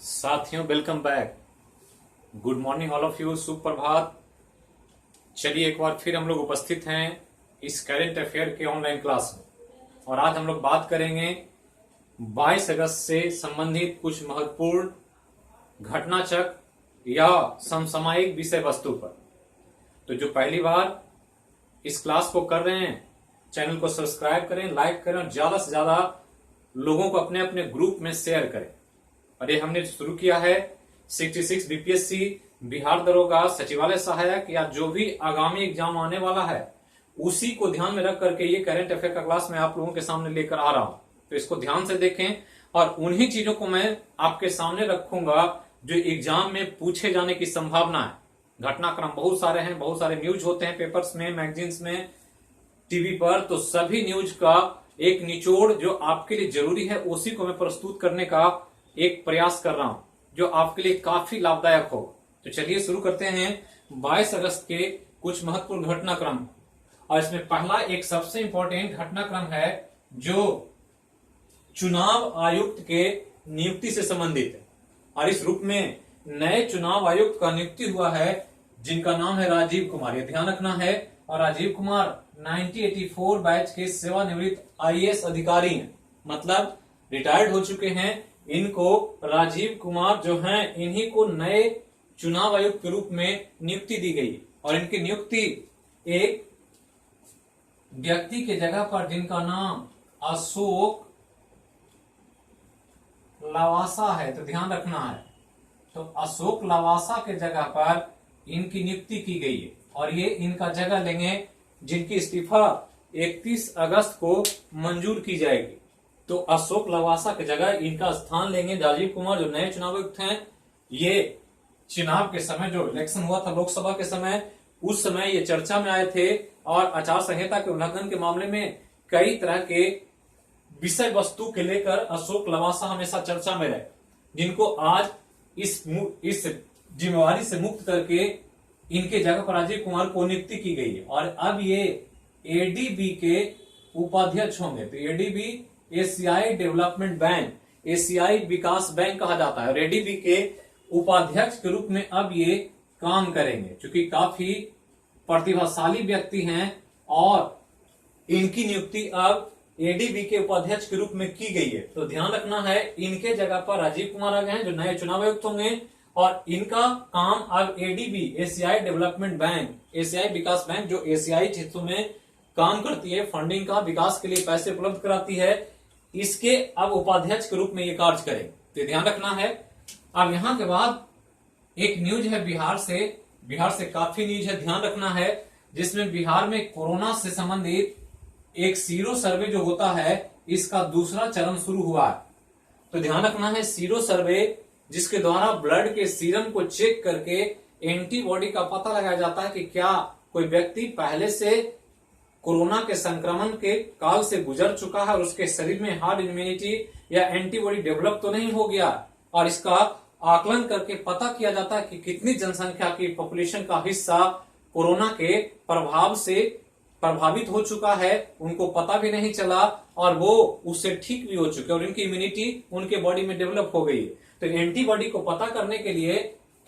साथियों, welcome back. Good morning all of you, सुप्रभात। चलिए एक बार फिर हम लोग उपस्थित हैं इस करेंट अफेयर के ऑनलाइन क्लास में, और आज हम लोग बात करेंगे 22 अगस्त से संबंधित कुछ महत्वपूर्ण घटनाचक्र या समसामयिक विषय वस्तु पर। तो जो पहली बार इस क्लास को कर रहे हैं, चैनल को सब्सक्राइब करें, लाइक करें और ज्यादा से ज्यादा लोगों को अपने अपने ग्रुप में शेयर करें। और ये हमने शुरू किया है 66 बीपीएससी, बिहार दरोगा, सचिवालय सहायक या जो भी आगामी एग्जाम आने वाला है उसी को ध्यान में रख करके ये करंट अफेयर का क्लास मैं आप लोगों के सामने लेकर आ रहा हूं। तो इसको ध्यान से देखें और उन्हीं चीजों को मैं आपके सामने रखूंगा जो एग्जाम में पूछे जाने की संभावना है। घटनाक्रम बहुत सारे हैं, बहुत सारे न्यूज होते हैं पेपर्स में, मैगजीन्स में, टीवी पर। तो सभी न्यूज का एक निचोड़ जो आपके लिए जरूरी है उसी को मैं प्रस्तुत करने का एक प्रयास कर रहा हूं, जो आपके लिए काफी लाभदायक हो। तो चलिए शुरू करते हैं 22 अगस्त के कुछ महत्वपूर्ण घटनाक्रम। और इसमें पहला एक सबसे इंपॉर्टेंट घटनाक्रम है जो चुनाव आयुक्त के नियुक्ति से संबंधित है। और इस रूप में नए चुनाव आयुक्त का नियुक्ति हुआ है जिनका नाम है राजीव कुमार। ये ध्यान रखना है। और राजीव कुमार 1984 बैच के सेवानिवृत्त आईएएस अधिकारी हैं, मतलब रिटायर्ड हो चुके हैं। इनको राजीव कुमार जो हैं, इन्हीं को नए चुनाव आयुक्त के रूप में नियुक्ति दी गई। और इनकी नियुक्ति एक व्यक्ति के जगह पर जिनका नाम अशोक लवासा है, तो ध्यान रखना है। तो अशोक लवासा के जगह पर इनकी नियुक्ति की गई है और ये इनका जगह लेंगे जिनकी इस्तीफा 31 अगस्त को मंजूर की जाएगी। तो अशोक लवासा की जगह इनका स्थान लेंगे राजीव कुमार जो नए चुनाव आयुक्त हैं। ये चुनाव के समय जो इलेक्शन हुआ था लोकसभा के समय, उस समय ये चर्चा में आए थे और आचार संहिता के उल्लंघन के मामले में कई तरह के विषय वस्तु के लेकर अशोक लवासा हमेशा चर्चा में रहे, जिनको आज इस जिम्मेवारी से मुक्त करके इनके जगह पर राजीव कुमार को नियुक्ति की गई है। और अब ये एडीबी के उपाध्यक्ष होंगे। तो एडीबी एशियाई डेवलपमेंट बैंक, एशियाई विकास बैंक कहा जाता है। और एडीबी के उपाध्यक्ष के रूप में अब ये काम करेंगे, क्योंकि काफी प्रतिभाशाली व्यक्ति हैं और इनकी नियुक्ति अब एडीबी के उपाध्यक्ष के रूप में की गई है। तो ध्यान रखना है, इनके जगह पर राजीव कुमार आ गए हैं जो नए चुनाव आयुक्त होंगे। और इनका काम अब एडीबी, एशियाई डेवलपमेंट बैंक, एशियाई विकास बैंक जो एशियाई क्षेत्रों में काम करती है, फंडिंग का, विकास के लिए पैसे उपलब्ध कराती है, इसके अब उपाध्यक्ष के रूप में ये कार्य करें। तो ध्यान रखना है। अब यहां के बाद एक न्यूज है बिहार से काफी न्यूज है, ध्यान रखना है, जिसमें बिहार में कोरोना से संबंधित एक सीरो सर्वे जो होता है इसका दूसरा चरण शुरू हुआ है। तो ध्यान रखना है, सीरो सर्वे जिसके द्वारा ब्लड के सीरम को चेक करके एंटीबॉडी का पता लगाया जाता है कि क्या कोई व्यक्ति पहले से कोरोना के संक्रमण के काल से गुजर चुका है और उसके शरीर में हार्ड इम्यूनिटी या एंटीबॉडी डेवलप तो नहीं हो गया। और इसका आकलन करके पता किया जाता है कि कितनी जनसंख्या की पॉपुलेशन का हिस्सा कोरोना के प्रभाव से प्रभावित हो चुका है, उनको पता भी नहीं चला और वो उससे ठीक भी हो चुके और उनकी इम्यूनिटी उनके बॉडी में डेवलप हो गई। तो एंटीबॉडी को पता करने के लिए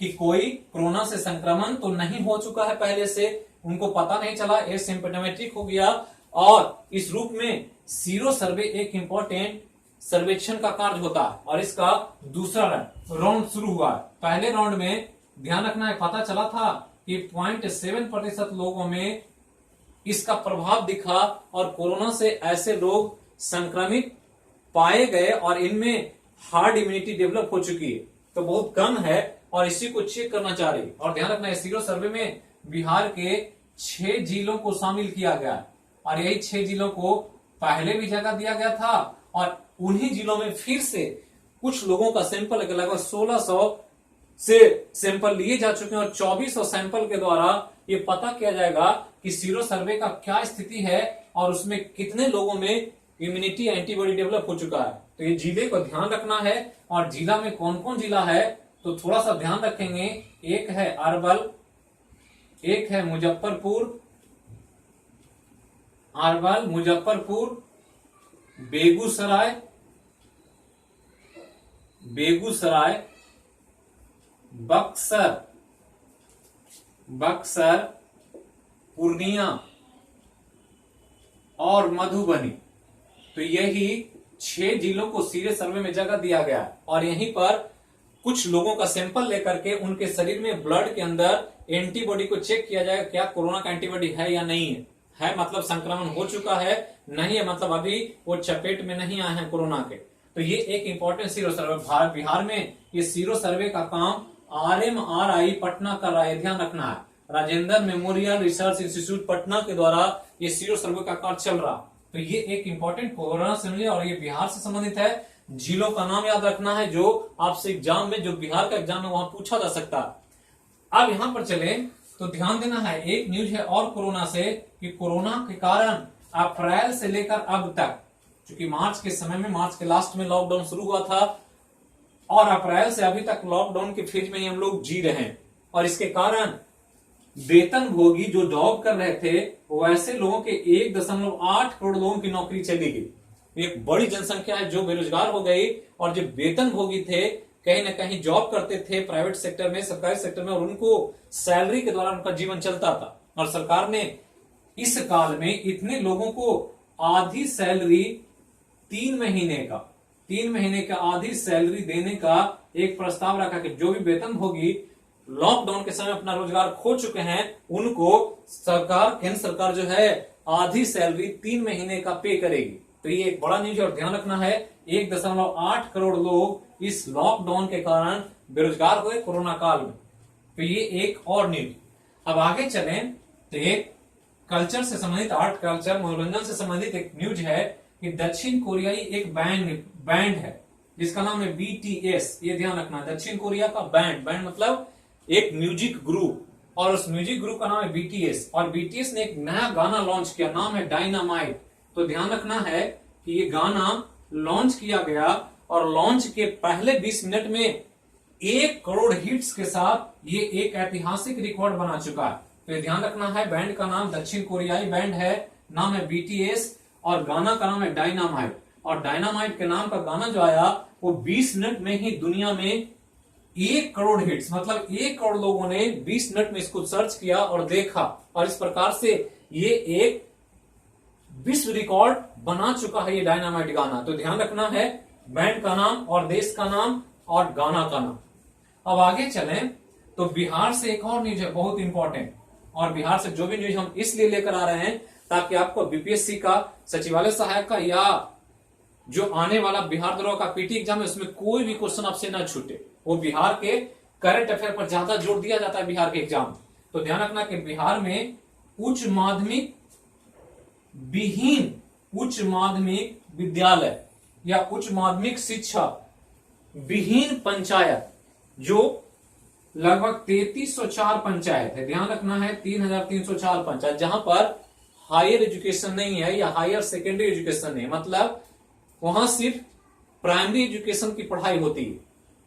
कि कोई कोरोना से संक्रमण तो नहीं हो चुका है पहले से, उनको पता नहीं चला, एसिम्प्टोमेटिक हो गया। और इस रूप में सीरो सर्वे एक इंपॉर्टेंट सर्वेक्षण का कार्य होता है और इसका दूसरा राउंड शुरू हुआ है। पहले राउंड में ध्यान रखना है, पता चला था कि 0.7% लोगों में इसका प्रभाव दिखा और कोरोना से ऐसे लोग संक्रमित पाए गए और इनमें हार्ड इम्यूनिटी डेवलप हो चुकी है, तो बहुत कम है और इसी को चेक करना चाह रही। और ध्यान रखना है, सीरो सर्वे में बिहार के 6 जिलों को शामिल किया गया और यही 6 जिलों को पहले भी जगह दिया गया था और उन्हीं जिलों में फिर से कुछ लोगों का सैंपल लगभग 1600 से सैंपल लिए जा चुके हैं और 2400 सैंपल के द्वारा ये पता किया जाएगा कि सीरो सर्वे का क्या स्थिति है और उसमें कितने लोगों में इम्यूनिटी एंटीबॉडी डेवलप हो चुका है। तो ये जिले को ध्यान रखना है। और जिला में कौन कौन जिला है तो थोड़ा सा ध्यान रखेंगे। एक है अरवल, एक है मुजफ्फरपुर, बेगूसराय, बक्सर, बक्सर, पूर्णिया और मधुबनी। तो यही 6 जिलों को सीरियस सर्वे में जगह दिया गया है और यहीं पर कुछ लोगों का सैंपल लेकर के उनके शरीर में ब्लड के अंदर एंटीबॉडी को चेक किया जाएगा, क्या कोरोना का एंटीबॉडी है या नहीं है मतलब संक्रमण हो चुका है, नहीं है मतलब अभी वो चपेट में नहीं आए हैं कोरोना के। तो ये एक इंपॉर्टेंट सीरो सर्वे बिहार में ये सीरो सर्वे का काम RMRI पटना कर रहा है, ध्यान रखना है। Rajendra memorial research institute Patna के द्वारा ये सीरो सर्वे का कार्य चल रहा। तो ये एक इंपॉर्टेंट कोरोना से और ये बिहार से संबंधित है। जिलों का नाम याद रखना है जो आपसे एग्जाम में, जो बिहार का एग्जाम है वहां पूछा जा सकता है। अब यहां पर चले तो ध्यान देना है, एक न्यूज है और कोरोना से कि कोरोना के कारण अप्रैल से लेकर अब तक, क्योंकि मार्च के समय में, मार्च के लास्ट में लॉकडाउन शुरू हुआ था और अप्रैल से अभी तक लॉकडाउन के फेज में ही हम लोग जी रहे हैं और इसके कारण वेतनभोगी जो जॉब कर रहे थे वैसे लोगों के 1.8 करोड़ लोगों की नौकरी चली गई। एक बड़ी जनसंख्या है जो बेरोजगार हो गई और जो वेतनभोगी थे, कहीं ना कहीं जॉब करते थे प्राइवेट सेक्टर में, सरकारी सेक्टर में, और उनको सैलरी के द्वारा उनका जीवन चलता था। और सरकार ने इस काल में इतने लोगों को आधी सैलरी 3 महीने का आधी सैलरी देने का एक प्रस्ताव रखा कि जो भी वेतनभोगी लॉकडाउन के समय अपना रोजगार खो चुके हैं उनको सरकार, केंद्र सरकार जो है आधी सैलरी 3 महीने का पे करेगी। तो ये एक बड़ा न्यूज है और ध्यान रखना है 1.8 करोड़ लोग इस लॉकडाउन के कारण बेरोजगार हुए कोरोना काल में। तो ये एक और न्यूज। अब आगे चलें तो एक कल्चर से संबंधित, आर्ट कल्चर मनोरंजन से संबंधित एक न्यूज है कि दक्षिण कोरियाई एक बैंड है जिसका नाम है BTS। ये ध्यान रखना, दक्षिण कोरिया का बैंड मतलब एक म्यूजिक ग्रुप, और उस म्यूजिक ग्रुप का नाम है BTS और BTS ने एक नया गाना लॉन्च किया, नाम है डायनामाइट। तो ध्यान रखना है कि ये गाना लॉन्च किया गया और लॉन्च के पहले 20 मिनट में 1 करोड़ हिट्स के साथ ये एक ऐतिहासिक रिकॉर्ड बना चुका है। तो ध्यान रखना है, बैंड का नाम दक्षिण कोरियाई बैंड है, नाम है BTS और गाना का नाम है डायनामाइट। और डायनामाइट के नाम का गाना जो आया वो 20 मिनट में ही दुनिया में 1 करोड़ हिट्स, मतलब 1 करोड़ लोगों ने 20 मिनट में इसको सर्च किया और देखा और इस प्रकार से ये एक विश्व रिकॉर्ड बना चुका है ये डायनामाइट गाना। तो ध्यान रखना है बैंड का नाम और देश का नाम और गाना का नाम। अब आगे चलें तो बिहार से एक और न्यूज है बहुत इंपॉर्टेंट, और बिहार से जो भी न्यूज हम इसलिए लेकर आ रहे हैं ताकि आपको BPSC का, सचिवालय सहायक का या जो आने वाला बिहार दरोगा का PT एग्जाम है उसमें कोई भी क्वेश्चन आपसे ना छूटे। वो बिहार के करंट अफेयर पर ज्यादा जोर दिया जाता है बिहार के एग्जाम। तो ध्यान रखना कि बिहार में उच्च माध्यमिक विहीन उच्च माध्यमिक विद्यालय या उच्च माध्यमिक शिक्षा विहीन पंचायत जो लगभग 3304 पंचायत है, ध्यान रखना है 3304 पंचायत, जहां पर हायर एजुकेशन नहीं है या हायर सेकेंडरी एजुकेशन नहीं, मतलब वहां सिर्फ प्राइमरी एजुकेशन की पढ़ाई होती है।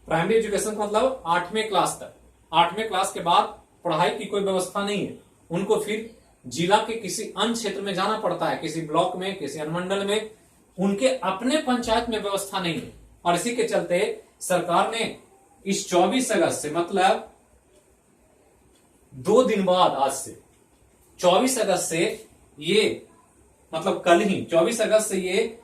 प्राइमरी एजुकेशन का मतलब 8वें क्लास तक, 8वें क्लास के बाद पढ़ाई की कोई व्यवस्था नहीं है। उनको फिर जिला के किसी अन्य क्षेत्र में जाना पड़ता है, किसी ब्लॉक में, किसी अनुमंडल में, उनके अपने पंचायत में व्यवस्था नहीं है। और इसी के चलते सरकार ने इस 24 अगस्त से, मतलब 2 दिन बाद, आज से 24 अगस्त से ये, मतलब कल ही 24 अगस्त से ये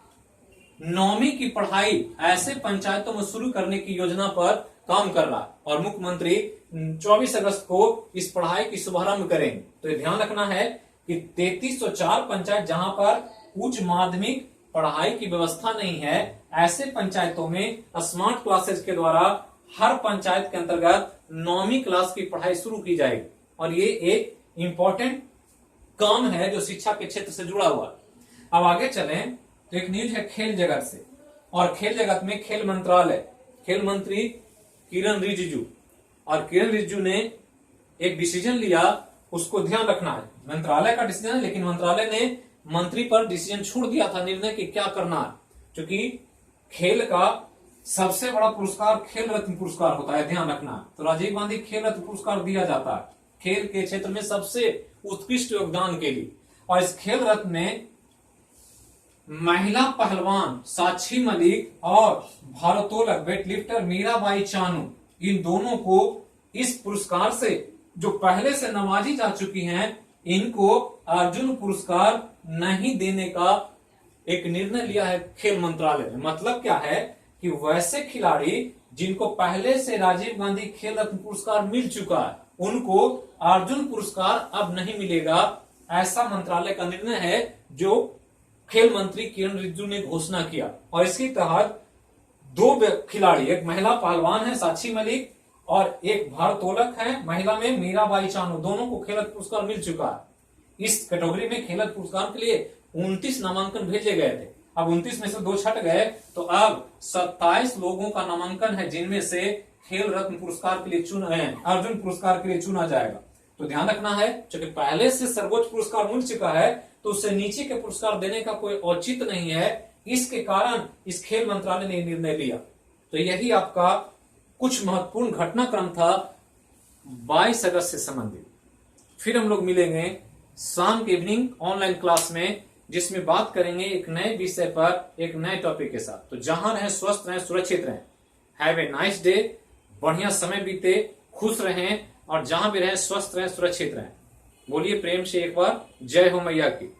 9वीं की पढ़ाई ऐसे पंचायतों में शुरू करने की योजना पर काम कर रहा है और मुख्यमंत्री 24 अगस्त को इस पढ़ाई की शुभारंभ करेंगे। तो ये ध्यान रखना है कि 3304 पंचायत जहां पर उच्च माध्यमिक पढ़ाई की व्यवस्था नहीं है, ऐसे पंचायतों में स्मार्ट क्लासेज के द्वारा हर पंचायत के अंतर्गत 9वीं क्लास की पढ़ाई शुरू की जाएगी। और ये एक इंपॉर्टेंट काम है जो शिक्षा के क्षेत्र से जुड़ा हुआ। अब आगे चलें तो एक न्यूज है खेल जगत से, और खेल जगत में खेल मंत्रालय, खेल मंत्री किरण रिजिजू, और किरण रिजिजू ने एक डिसीजन लिया, उसको ध्यान रखना है, मंत्रालय का डिसीजन है लेकिन मंत्रालय ने मंत्री पर डिसीजन छोड़ दिया था निर्णय कि क्या करना है, क्योंकि खेल का सबसे बड़ा पुरस्कार खेल रत्न पुरस्कार होता है, ध्यान रखना। तो राजीव गांधी खेल रत्न पुरस्कार दिया जाता है खेल के क्षेत्र में सबसे उत्कृष्ट योगदान के लिए। और इस खेल रत्न में महिला पहलवान साक्षी मलिक और भारोत्तोलक वेटलिफ्टर मीराबाई चानू, इन दोनों को इस पुरस्कार से जो पहले से नवाजी जा चुकी हैं, इनको अर्जुन पुरस्कार नहीं देने का एक निर्णय लिया है खेल मंत्रालय ने। मतलब क्या है कि वैसे खिलाड़ी जिनको पहले से राजीव गांधी खेल रत्न पुरस्कार मिल चुका है, उनको अर्जुन पुरस्कार अब नहीं मिलेगा। ऐसा मंत्रालय का निर्णय है जो खेल मंत्री किरण रिजिजू ने घोषणा किया। और इसके तहत दो खिलाड़ी, एक महिला पहलवान है साक्षी मलिक और एक भारोत्तोलक है महिला में मीराबाई चानू, दोनों को खेल रत्न पुरस्कार मिल चुका है। इस कैटेगरी में खेल रत्न पुरस्कार के लिए 29 नामांकन भेजे गए थे। अब 29 में से 2 छट गए, तो अब 27 लोगों का नामांकन है, जिनमें से खेल रत्न पुरस्कार के लिए अर्जुन पुरस्कार के लिए चुना जाएगा। तो ध्यान रखना है, क्योंकि पहले से सर्वोच्च पुरस्कार मिल चुका है, तो उससे नीचे के पुरस्कार देने का कोई औचित्य नहीं है। इसके कारण इस खेल मंत्रालय ने निर्णय लिया। तो यही आपका कुछ महत्वपूर्ण घटनाक्रम था 22 अगस्त से संबंधित। फिर हम लोग मिलेंगे शाम के इवनिंग ऑनलाइन क्लास में, जिसमें बात करेंगे एक नए विषय पर, एक नए टॉपिक के साथ। तो जहां रहें स्वस्थ रहें, सुरक्षित रहें। हैव ए नाइस डे, बढ़िया समय बीते, खुश रहें और जहां भी रहें स्वस्थ रहें, सुरक्षित रहें। बोलिए प्रेम से एक बार जय हो मैया की।